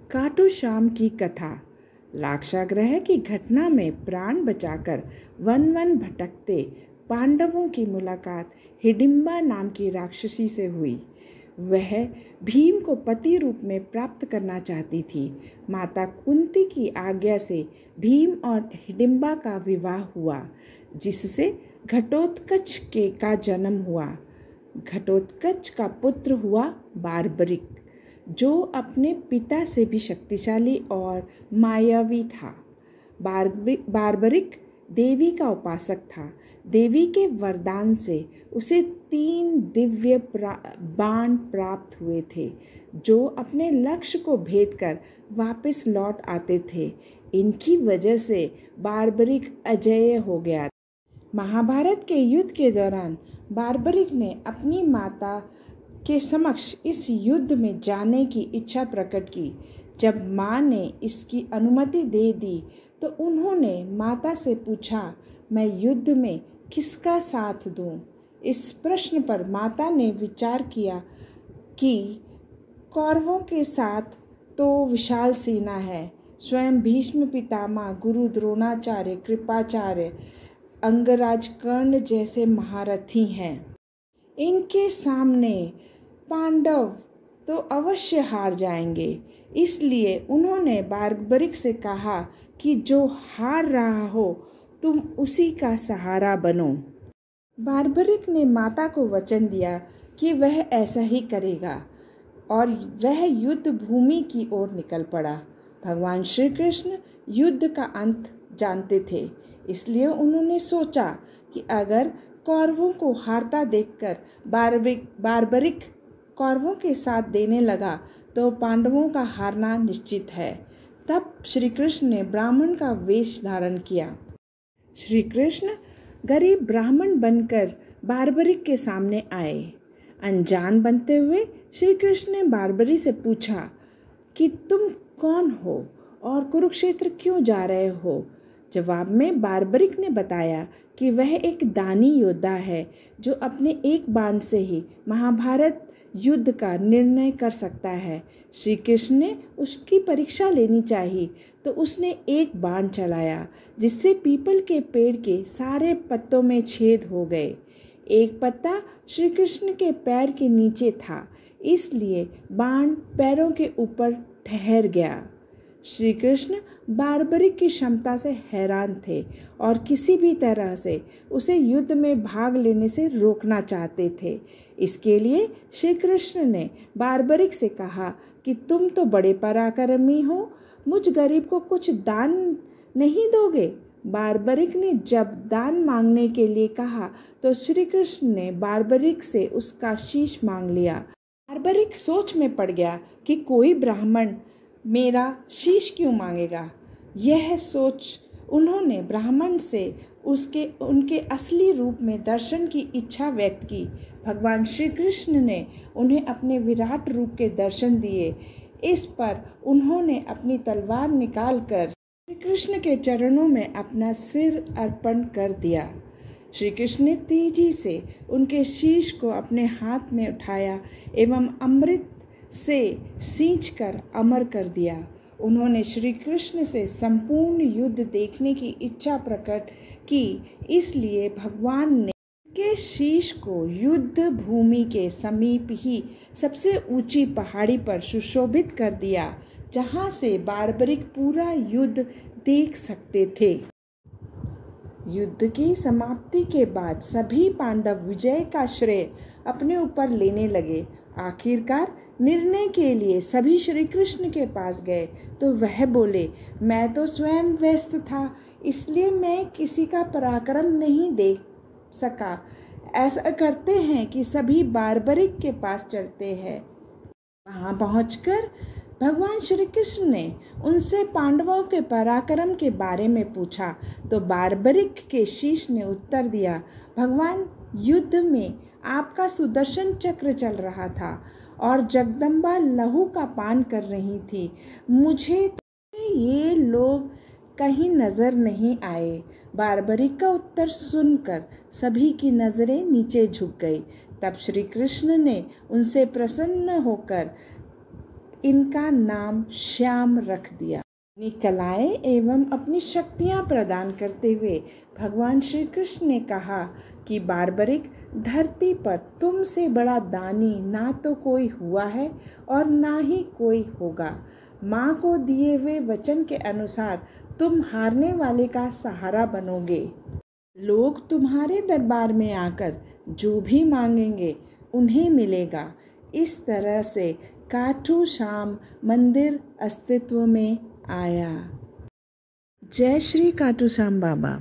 खाटू श्याम की कथा। लाक्षागृह की घटना में प्राण बचाकर वन वन भटकते पांडवों की मुलाकात हिडिंबा नाम की राक्षसी से हुई। वह भीम को पति रूप में प्राप्त करना चाहती थी। माता कुंती की आज्ञा से भीम और हिडिंबा का विवाह हुआ, जिससे घटोत्कच का जन्म हुआ। घटोत्कच का पुत्र हुआ बार्बरिक, जो अपने पिता से भी शक्तिशाली और मायावी था। बार्बरिक देवी का उपासक था। देवी के वरदान से उसे 3 दिव्य बाण प्राप्त हुए थे, जो अपने लक्ष्य को भेद कर वापस लौट आते थे। इनकी वजह से बार्बरिक अजेय हो गया। महाभारत के युद्ध के दौरान बार्बरिक ने अपनी माता के समक्ष इस युद्ध में जाने की इच्छा प्रकट की। जब माँ ने इसकी अनुमति दे दी तो उन्होंने माता से पूछा, मैं युद्ध में किसका साथ दूं? इस प्रश्न पर माता ने विचार किया कि कौरवों के साथ तो विशाल सेना है। स्वयं भीष्म पितामह, गुरु द्रोणाचार्य, कृपाचार्य, अंगराज कर्ण जैसे महारथी हैं। इनके सामने पांडव तो अवश्य हार जाएंगे। इसलिए उन्होंने बार्बरिक से कहा कि जो हार रहा हो तुम उसी का सहारा बनो। बार्बरिक ने माता को वचन दिया कि वह ऐसा ही करेगा और वह युद्ध भूमि की ओर निकल पड़ा। भगवान श्री कृष्ण युद्ध का अंत जानते थे, इसलिए उन्होंने सोचा कि अगर कौरवों को हारता देखकर बार्बरिक कौरवों के साथ देने लगा तो पांडवों का हारना निश्चित है। तब श्री कृष्ण ने ब्राह्मण का वेश धारण किया। श्री कृष्ण गरीब ब्राह्मण बनकर बार्बरिक के सामने आए। अनजान बनते हुए श्री कृष्ण ने बार्बरी से पूछा कि तुम कौन हो और कुरुक्षेत्र क्यों जा रहे हो? जवाब में बार्बरिक ने बताया कि वह एक दानी योद्धा है, जो अपने एक बाण से ही महाभारत युद्ध का निर्णय कर सकता है। श्री कृष्ण ने उसकी परीक्षा लेनी चाहिए तो उसने एक बाण चलाया, जिससे पीपल के पेड़ के सारे पत्तों में छेद हो गए। एक पत्ता श्री कृष्ण के पैर के नीचे था, इसलिए बाण पैरों के ऊपर ठहर गया। श्री कृष्ण बार्बरिक की क्षमता से हैरान थे और किसी भी तरह से उसे युद्ध में भाग लेने से रोकना चाहते थे। इसके लिए श्री कृष्ण ने बार्बरिक से कहा कि तुम तो बड़े पराक्रमी हो, मुझ गरीब को कुछ दान नहीं दोगे? बार्बरिक ने जब दान मांगने के लिए कहा तो श्री कृष्ण ने बार्बरिक से उसका शीश मांग लिया। बार्बरिक सोच में पड़ गया कि कोई ब्राह्मण मेरा शीश क्यों मांगेगा। यह सोच उन्होंने ब्राह्मण से उनके असली रूप में दर्शन की इच्छा व्यक्त की। भगवान श्री कृष्ण ने उन्हें अपने विराट रूप के दर्शन दिए। इस पर उन्होंने अपनी तलवार निकालकर श्री कृष्ण के चरणों में अपना सिर अर्पण कर दिया। श्री कृष्ण ने तेजी से उनके शीश को अपने हाथ में उठाया एवं अमृत से सींचकर अमर कर दिया। उन्होंने श्री कृष्ण से संपूर्ण युद्ध देखने की इच्छा प्रकट की, इसलिए भगवान ने के शीश को युद्ध भूमि के समीप ही सबसे ऊंची पहाड़ी पर सुशोभित कर दिया, जहां से बार्बरिक पूरा युद्ध देख सकते थे। युद्ध की समाप्ति के बाद सभी पांडव विजय का श्रेय अपने ऊपर लेने लगे। आखिरकार निर्णय के लिए सभी श्री कृष्ण के पास गए तो वह बोले, मैं तो स्वयं व्यस्त था, इसलिए मैं किसी का पराक्रम नहीं देख सका। ऐसा करते हैं कि सभी बार्बरिक के पास चलते हैं। वहाँ पहुँचकर भगवान श्री कृष्ण ने उनसे पांडवों के पराक्रम के बारे में पूछा तो बार्बरिक के शीश ने उत्तर दिया, भगवान, युद्ध में आपका सुदर्शन चक्र चल रहा था और जगदम्बा लहू का पान कर रही थी। मुझे तो ये लोग कहीं नजर नहीं आए। बार्बरिक का उत्तर सुनकर सभी की नजरें नीचे झुक गई। तब श्री कृष्ण ने उनसे प्रसन्न होकर इनका नाम श्याम रख दिया। अपनी कलाएं एवं अपनी शक्तियां प्रदान करते हुए भगवान श्री कृष्ण ने कहा कि बार्बरिक, धरती पर तुमसे बड़ा दानी ना तो कोई हुआ है और ना ही कोई होगा। माँ को दिए हुए वचन के अनुसार तुम हारने वाले का सहारा बनोगे। लोग तुम्हारे दरबार में आकर जो भी मांगेंगे उन्हें मिलेगा। इस तरह से खाटू श्याम मंदिर अस्तित्व में आया। जय श्री खाटू श्याम बाबा।